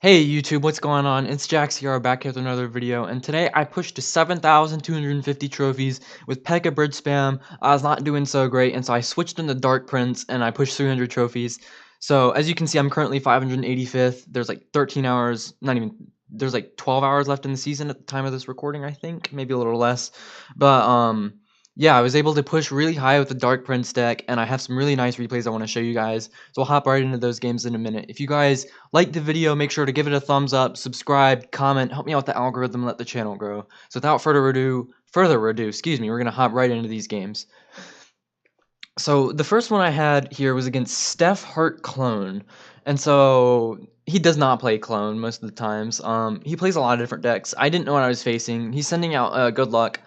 Hey YouTube, what's going on? It's Jax here, back here with another video, and today I pushed to 7,250 trophies with Pekka Bridge Spam. I was not doing so great, and so I switched into Dark Prince, and I pushed 300 trophies. So, as you can see, I'm currently 585th. There's like 13 hours, not even, there's like 12 hours left in the season at the time of this recording, I think. Maybe a little less. But, yeah, I was able to push really high with the Dark Prince deck, and I have some really nice replays I want to show you guys. So I'll hop right into those games in a minute. If you guys like the video, make sure to give it a thumbs up, subscribe, comment, help me out with the algorithm, let the channel grow. So without further ado, we're gonna hop right into these games. So the first one I had here was against Steph Heart Clone, and so he does not play Clone most of the times. He plays a lot of different decks. I didn't know what I was facing. He's sending out Good Luck.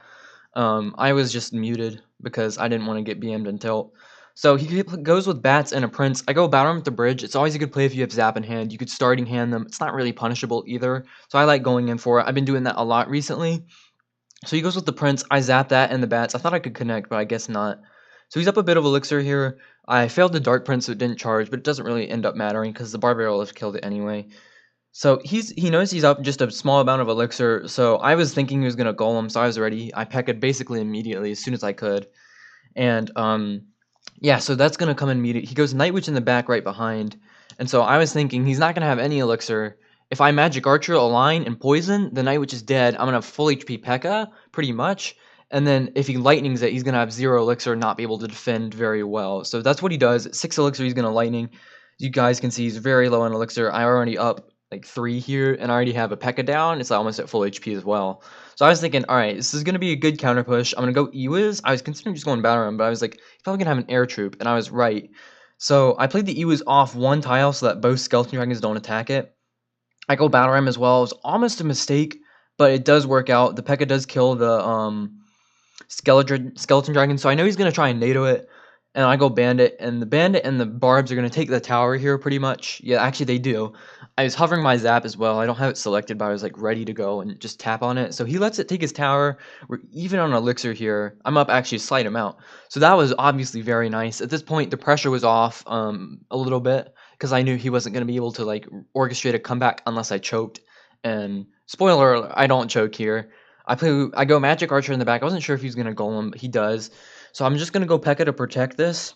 I was just muted because I didn't want to get BM'd in tilt. So he goes with bats and a prince. I go battle him at the bridge. It's always a good play if you have zap in hand. You could starting hand them. It's not really punishable either. So I like going in for it. I've been doing that a lot recently. So he goes with the prince. I zap that and the bats. I thought I could connect, but I guess not. So he's up a bit of elixir here. I failed the dark prince, so it didn't charge, but it doesn't really end up mattering because the barbarian will have killed it anyway. So he knows he's up just a small amount of elixir, so I was thinking he was gonna golem, so I was ready. I Pekka basically immediately as soon as I could. And yeah, so that's gonna come immediately. He goes Night Witch in the back right behind. And so I was thinking he's not gonna have any elixir. If I Magic Archer align and poison, the Night Witch is dead. I'm gonna have full HP Pekka, pretty much. And then if he lightnings it, he's gonna have 0 elixir, not be able to defend very well. So that's what he does. At 6 elixir, he's gonna lightning. You guys can see he's very low on elixir. I already up like 3 here, and I already have a Pekka down. It's almost at full HP as well. So I was thinking, alright, this is going to be a good counter push. I'm going to go Ewiz. I was considering just going Battle Ram, but I was like, he's probably going to have an Air Troop, and I was right. So I played the Ewiz off one tile so that both Skeleton Dragons don't attack it. I go Battle Ram as well. It was almost a mistake, but it does work out. The Pekka does kill the Skeleton Dragon, so I know he's going to try and NATO it. And I go Bandit, and the Bandit and the Barbs are going to take the tower here pretty much. Yeah, actually they do. I was hovering my Zap as well. I don't have it selected, but I was like ready to go and just tap on it. So he lets it take his tower. We're even on Elixir here. I'm up actually a slight amount. So that was obviously very nice. At this point, the pressure was off a little bit because I knew he wasn't going to be able to like orchestrate a comeback unless I choked. And spoiler alert, I don't choke here. I go Magic Archer in the back. I wasn't sure if he was going to golem, but he does. So I'm just going to go Pekka to protect this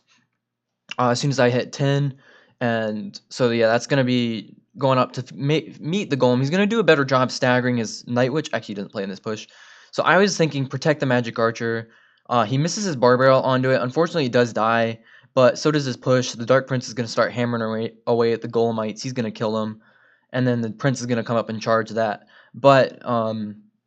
as soon as I hit 10. And so, yeah, that's going to be going up to meet the golem. He's going to do a better job staggering his Night Witch. Actually, he doesn't play in this push. So I was thinking protect the Magic Archer. He misses his Barbarial onto it. Unfortunately, it does die, but so does his push. The Dark Prince is going to start hammering away at the Golemites. He's going to kill them. And then the Prince is going to come up and charge that. But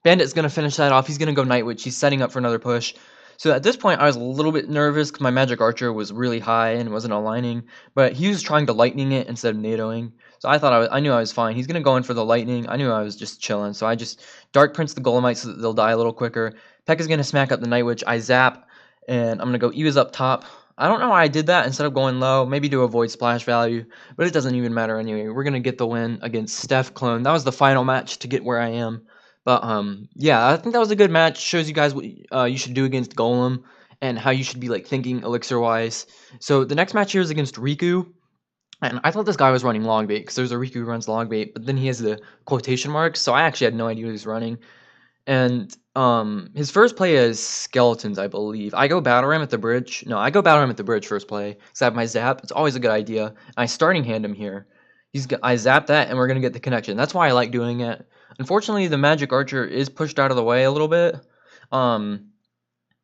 Bandit's going to finish that off. He's going to go Night Witch. He's setting up for another push. So at this point, I was a little bit nervous because my Magic Archer was really high and wasn't aligning, but he was trying to lightning it instead of NATOing. So I knew I was fine. He's gonna go in for the lightning. I knew I was just chilling, so I just Dark Prince the Golemites so that they'll die a little quicker. Pekka's gonna smack up the Night Witch. I zap, and I'm gonna go Ewa's up top. I don't know why I did that instead of going low, maybe to avoid splash value, but it doesn't even matter anyway. We're gonna get the win against Steph Clone. That was the final match to get where I am. But yeah, I think that was a good match. Shows you guys what you should do against Golem and how you should be like thinking elixir wise. So the next match here is against Riku, and I thought this guy was running long bait because there's a Riku who runs long bait, but then he has the quotation marks, so I actually had no idea what he was running. And his first play is skeletons, I believe. I go Battle Ram at the bridge. No, I go Battle Ram at the bridge first play because I have my zap. It's always a good idea. And I starting hand him here. I zap that, and we're gonna get the connection. That's why I like doing it. Unfortunately, the Magic Archer is pushed out of the way a little bit.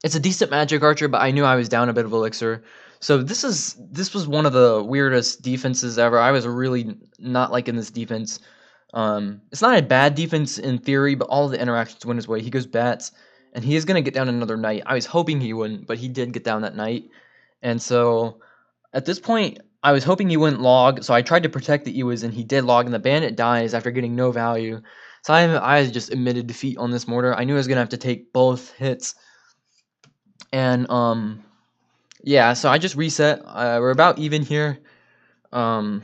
It's a decent Magic Archer, but I knew I was down a bit of elixir. So this was one of the weirdest defenses ever. I was really not liking this defense. It's not a bad defense in theory, but all of the interactions went his way. He goes bats, and he is gonna get down another knight. I was hoping he wouldn't, but he did get down that knight. And so at this point, I was hoping he wouldn't log, so I tried to protect the Ewas, and he did log, and the bandit dies after getting no value. So I just admitted defeat on this mortar. I knew I was gonna have to take both hits, and yeah. So I just reset. We're about even here. And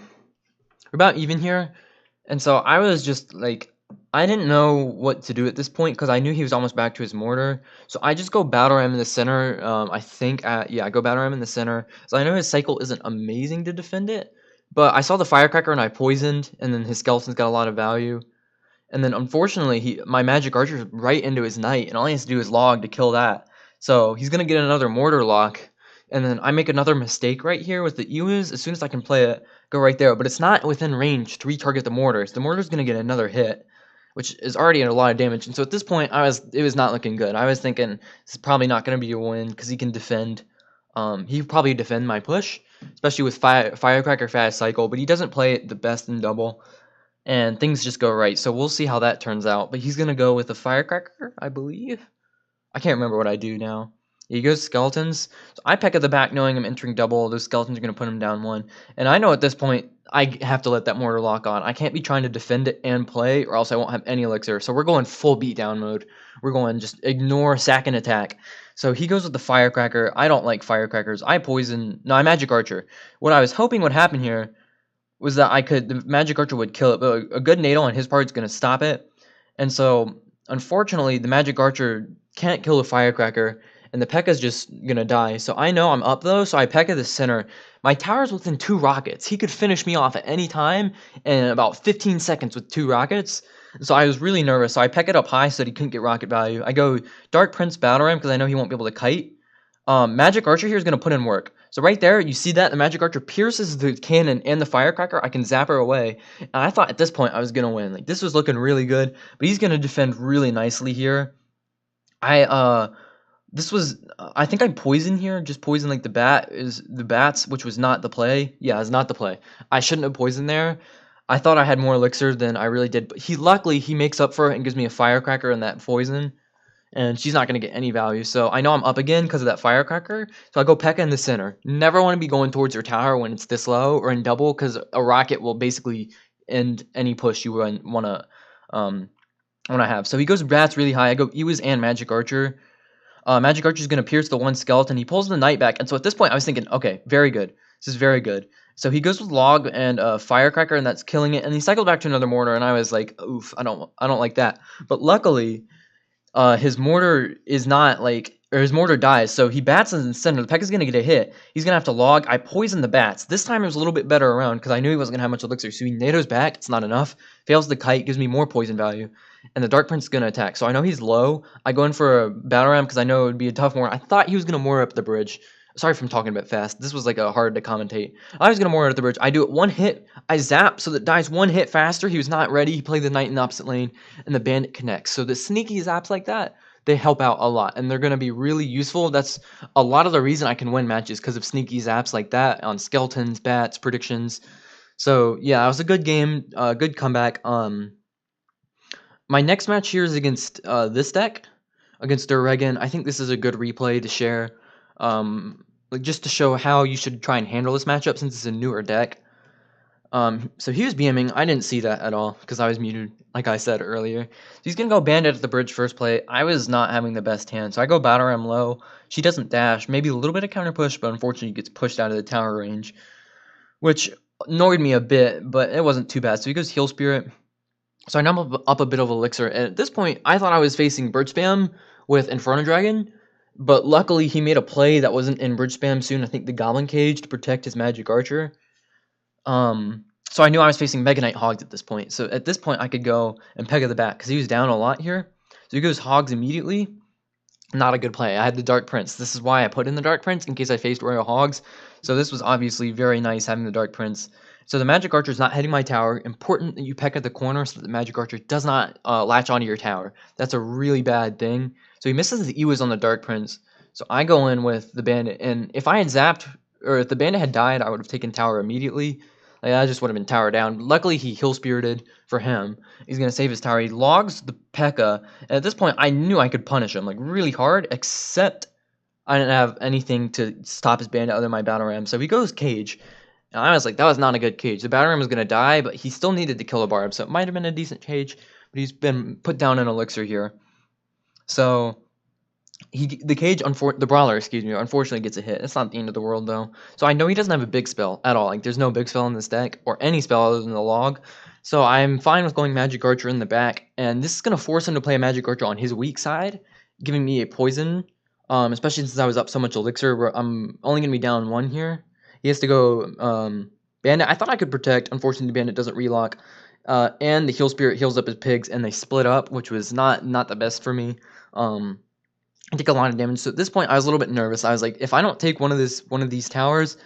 so I was just like, I didn't know what to do at this point because I knew he was almost back to his mortar. So I just go Battle Ram in the center. I go Battle Ram in the center. So I know his cycle isn't amazing to defend it, But I saw the firecracker and I poisoned, and then his skeleton's got a lot of value. And then unfortunately, my magic archer's right into his knight, and all he has to do is log to kill that. So he's gonna get another mortar lock, and then I make another mistake right here with the Ewes. As soon as I can play it, go right there. But it's not within range to retarget the mortars. The mortar's gonna get another hit, which is already a lot of damage. And so at this point, it was not looking good. I was thinking this is probably not gonna be a win because he can defend. He could probably defend my push, especially with firecracker fast cycle. But he doesn't play it the best in double. And things just go right. So we'll see how that turns out. But he's going to go with a firecracker, I believe. I can't remember what I do now. He goes skeletons. So I peck at the back knowing I'm entering double. Those skeletons are going to put him down one. And I know at this point, I have to let that mortar lock on. I can't be trying to defend it and play, or else I won't have any elixir. So we're going full beatdown mode. We're going just ignore, sack, and attack. So he goes with the firecracker. I don't like firecrackers. I poison. No, I magic archer. What I was hoping would happen here was that the magic archer would kill it, but a good nade on his part is going to stop it. And so, unfortunately, the magic archer can't kill the firecracker, and the Pekka's just going to die. So I know I'm up, though, so I Pekka the center. My tower's within 2 rockets. He could finish me off at any time in about 15 seconds with 2 rockets. So I was really nervous, so I Pekka it up high so that he couldn't get rocket value. I go Dark Prince Battle Ram because I know he won't be able to kite. Magic Archer here is going to put in work. So right there, you see that the Magic Archer pierces the cannon and the firecracker. I can zap her away. And I thought at this point I was going to win. Like, this was looking really good, but he's going to defend really nicely here. I think I poisoned here. Just poisoned like the bats, which was not the play. Yeah, it's not the play. I shouldn't have poisoned there. I thought I had more elixir than I really did, but luckily he makes up for it and gives me a firecracker and that poison. And she's not going to get any value. So I know I'm up again because of that firecracker. So I go Pekka in the center. Never want to be going towards your tower when it's this low or in double, because a rocket will basically end any push you want to have. So he goes bats really high. I go Ewes and Magic Archer. Magic Archer is going to pierce the one skeleton. He pulls the knight back. And so at this point I was thinking, okay, very good. This is very good. So he goes with log and firecracker, and that's killing it. And he cycled back to another mortar, and I was like, oof, I don't like that. But luckily, his mortar is not his mortar dies, so he bats in the center. The Pekka's gonna get a hit. He's gonna have to log. I poison the bats. This time it was a little bit better around because I knew he wasn't gonna have much elixir. So he NATO's back. It's not enough. Fails the kite, gives me more poison value, and the Dark Prince is gonna attack. So I know he's low. I go in for a battle ram because I know it would be a tough mortar. I thought he was gonna mortar up the bridge. Sorry if I'm talking a bit fast. This was like hard to commentate. I was gonna mortar at the bridge. I do it one hit. I zap so that dies one hit faster. He was not ready. He played the knight in the opposite lane, and the bandit connects. So the sneaky zaps like that, they help out a lot, and they're going to be really useful. That's a lot of the reason I can win matches, because of sneaky zaps like that on skeletons, bats, predictions. So yeah, it was a good game, good comeback. My next match here is against this deck, against DerReagan. I think this is a good replay to share, just to show how you should try and handle this matchup since it's a newer deck. So he was BMing. I didn't see that at all because I was muted, like I said earlier. So he's going to go Bandit at the bridge first play. I was not having the best hand, so I go Battle Ram low. She doesn't dash. Maybe a little bit of counter push, but unfortunately gets pushed out of the tower range, which annoyed me a bit, but it wasn't too bad. So he goes Heal Spirit. So I numb up a bit of Elixir. And at this point, I thought I was facing Bird Spam with Inferno Dragon, but luckily he made a play that wasn't in Bridge Spam soon. I think the Goblin Cage to protect his Magic Archer. So I knew I was facing Mega Knight Hogs at this point. So at this point, I could go and Pekka the back because he was down a lot here. So he goes Hogs immediately. Not a good play. I had the Dark Prince. This is why I put in the Dark Prince in case I faced Royal Hogs. So this was obviously very nice having the Dark Prince. So the Magic Archer is not hitting my tower. Important that you Pekka the corner so that the Magic Archer does not latch onto your tower. That's a really bad thing. So he misses the Ewes on the Dark Prince. So I go in with the Bandit. And if I had zapped, or if the Bandit had died, I would have taken tower immediately. Like, I just would have been tower down. Luckily, he Heal Spirited for him. He's going to save his tower. He logs the Pekka. And at this point, I knew I could punish him, like, really hard, except I didn't have anything to stop his bandit other than my Battle Ram. So he goes Cage. And I was like, that was not a good Cage. The Battle Ram was going to die, but he still needed to kill a Barb. So it might have been a decent Cage, but he's been put down in Elixir here. So the Cage, the Brawler, unfortunately gets a hit. It's not the end of the world, though. So I know he doesn't have a big spell at all. Like, there's no big spell in this deck, or any spell other than the log. So I'm fine with going Magic Archer in the back, and this is going to force him to play a Magic Archer on his weak side, giving me a poison, especially since I was up so much Elixir, where I'm only going to be down 1 here. He has to go Bandit, I thought I could protect. Unfortunately, the Bandit doesn't relock. And the Heal Spirit heals up his pigs, and they split up, which was not the best for me. I take a lot of damage. So at this point, I was a little bit nervous. I was like, if I don't take one of these towers,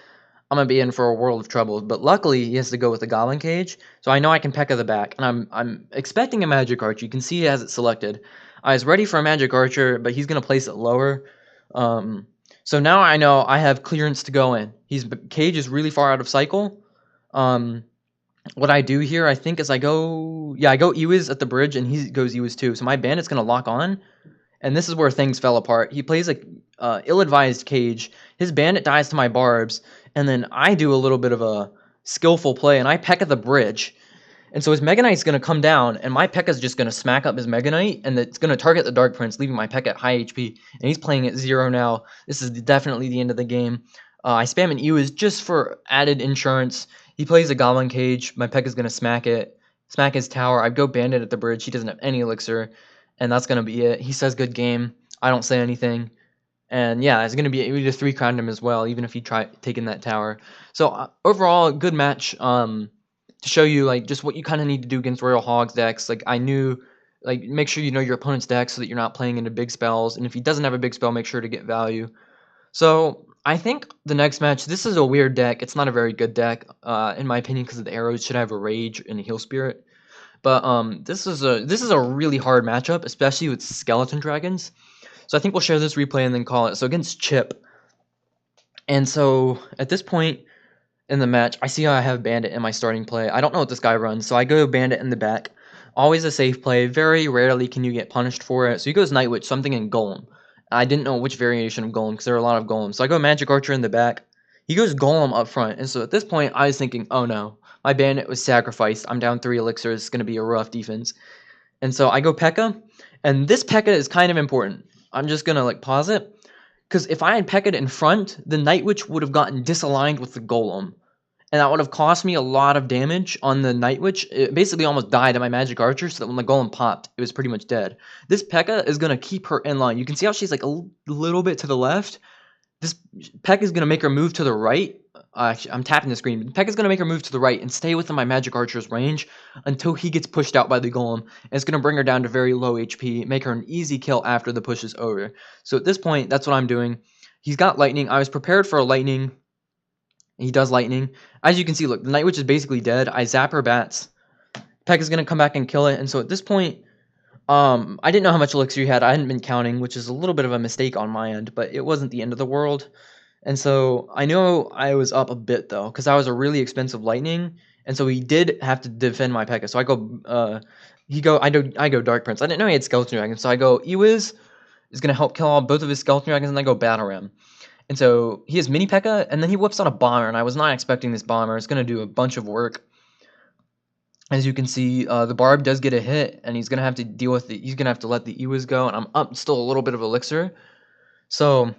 I'm gonna be in for a world of trouble. But luckily, he has to go with the Goblin Cage, so I know I can Pekka the back, and I'm expecting a Magic Archer. You can see he has it selected. I was ready for a Magic Archer, but he's gonna place it lower. So now I know I have clearance to go in. His cage is really far out of cycle. What I do here, I think, is I go Ewiz at the bridge, and he goes Ewiz too. So my Bandit's gonna lock on. And this is where things fell apart. He plays a ill-advised cage. His Bandit dies to my barbs, and then I do a little bit of a skillful play, and I Pekka the bridge. And so his Mega Knight's going to come down, and my Pekka's just going to smack up his Mega Knight, and it's going to target the Dark Prince, leaving my Pekka at high HP. And he's playing at 0 now. This is definitely the end of the game. I spam an Ewiz just for added insurance. He plays a Goblin Cage. My Pekka's going to smack his tower. I go Bandit at the bridge. He doesn't have any elixir. And that's going to be it. He says good game. I don't say anything. And yeah, it's going to be, we just 3-crowned him as well, even if he tried taking that tower. So overall, good match to show you like just what you kind of need to do against Royal Hogs decks. Like I knew, like make sure you know your opponent's deck so that you're not playing into big spells. And if he doesn't have a big spell, make sure to get value. So I think the next match, this is a weird deck. It's not a very good deck, in my opinion, because of the arrows. Should have a Rage and a Heal Spirit. But this is a really hard matchup, especially with Skeleton Dragons. So I think we'll share this replay and then call it. So against Chip. And so at this point in the match, I see how I have Bandit in my starting play. I don't know what this guy runs, so I go Bandit in the back. Always a safe play. Very rarely can you get punished for it. So he goes Night Witch, something in Golem. I didn't know which variation of Golem because there are a lot of Golems. So I go Magic Archer in the back. He goes Golem up front. And so at this point, I was thinking, oh no. My Bandit was sacrificed. I'm down 3 elixirs. It's going to be a rough defense. And so I go Pekka. And this Pekka is kind of important. I'm just going to like pause it. Because if I had Pekka'd in front, the Night Witch would have gotten disaligned with the Golem. And that would have cost me a lot of damage on the Night Witch. It basically almost died at my Magic Archer, so that when the Golem popped, it was pretty much dead. This Pekka is going to keep her in line. You can see how she's like a little bit to the left. This Pekka is going to make her move to the right. I'm tapping the screen. Pekka's going to make her move to the right and stay within my Magic Archer's range until he gets pushed out by the Golem. And it's going to bring her down to very low HP, make her an easy kill after the push is over. So at this point, that's what I'm doing. He's got Lightning. I was prepared for a Lightning. He does Lightning. As you can see, look, the Night Witch is basically dead. I zap her bats. Pekka's going to come back and kill it. And so at this point, I didn't know how much elixir he had. I hadn't been counting, which is a little bit of a mistake on my end, but it wasn't the end of the world. And so I know I was up a bit though, because I was a really expensive Lightning, and so he did have to defend my Pekka. So I go, I go Dark Prince. I didn't know he had Skeleton Dragon, so I go Ewiz is gonna help kill both of his Skeleton Dragons, and then I go Battle Ram. And so he has Mini Pekka, and then he whips out a Bomber, and I was not expecting this Bomber. It's gonna do a bunch of work. As you can see, the Barb does get a hit, and he's gonna have to deal with it. He's gonna have to let the Ewiz go, and I'm up still a little bit of elixir. So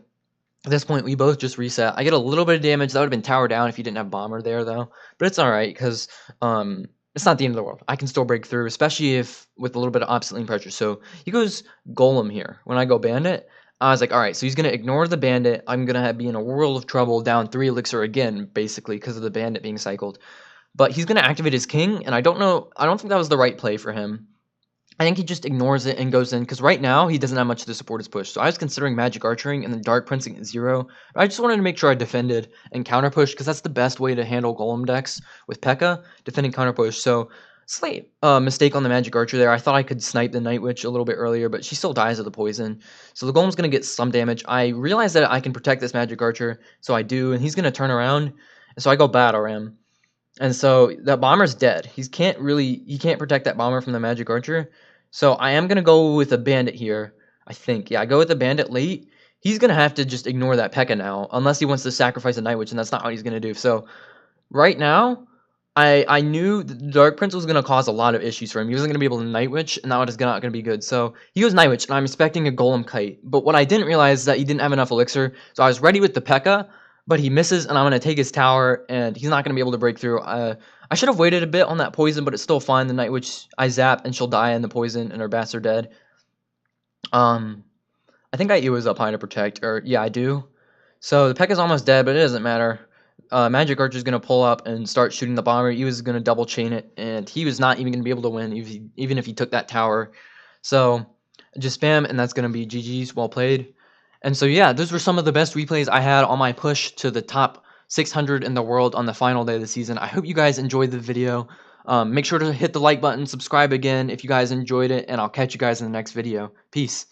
at this point, we both just reset. I get a little bit of damage. That would have been tower down if he didn't have Bomber there, though. But it's alright, because it's not the end of the world. I can still break through, especially if with a little bit of Obstinate Lane pressure. So he goes Golem here. When I go Bandit, I was like, alright, so he's going to ignore the Bandit. I'm going to be in a world of trouble, down 3 elixir again, basically, because of the Bandit being cycled. But he's going to activate his King, and I don't think that was the right play for him. I think he just ignores it and goes in, because right now he doesn't have much to support his push. So I was considering Magic Archering and then Dark Princing at 0. But I just wanted to make sure I defended and counter push, because that's the best way to handle Golem decks with Pekka, defending counter push. So slight mistake on the Magic Archer there. I thought I could snipe the Night Witch a little bit earlier, but she still dies of the poison. So the Golem's going to get some damage. I realize that I can protect this Magic Archer, so I do, and he's going to turn around. And so I go Battle Ram. And so that Bomber's dead. He can't protect that Bomber from the Magic Archer. So I am going to go with a Bandit here, I think. Yeah, I go with the Bandit late. He's going to have to just ignore that Pekka now, unless he wants to sacrifice a Night Witch, and that's not what he's going to do. So right now, I knew the Dark Prince was going to cause a lot of issues for him. He wasn't going to be able to Night Witch, and that was not going to be good. So he goes Night Witch, and I'm expecting a Golem Kite. But what I didn't realize is that he didn't have enough elixir, so I was ready with the Pekka, but he misses, and I'm going to take his tower, and he's not going to be able to break through. I should have waited a bit on that poison, but it's still fine. The Night Witch, I zap, and she'll die in the poison, and her bats are dead. I think I Ewiz up high to protect, or yeah, I do. So the Pekka's almost dead, but it doesn't matter. Magic Archer's gonna pull up and start shooting the bomber. He was gonna double chain it, and he was not even gonna be able to win even if he took that tower. So just spam, and that's gonna be GG's. Well played. And so yeah, those were some of the best replays I had on my push to the top 600 in the world on the final day of the season. I hope you guys enjoyed the video. Make sure to hit the like button, subscribe again if you guys enjoyed it, and I'll catch you guys in the next video. Peace.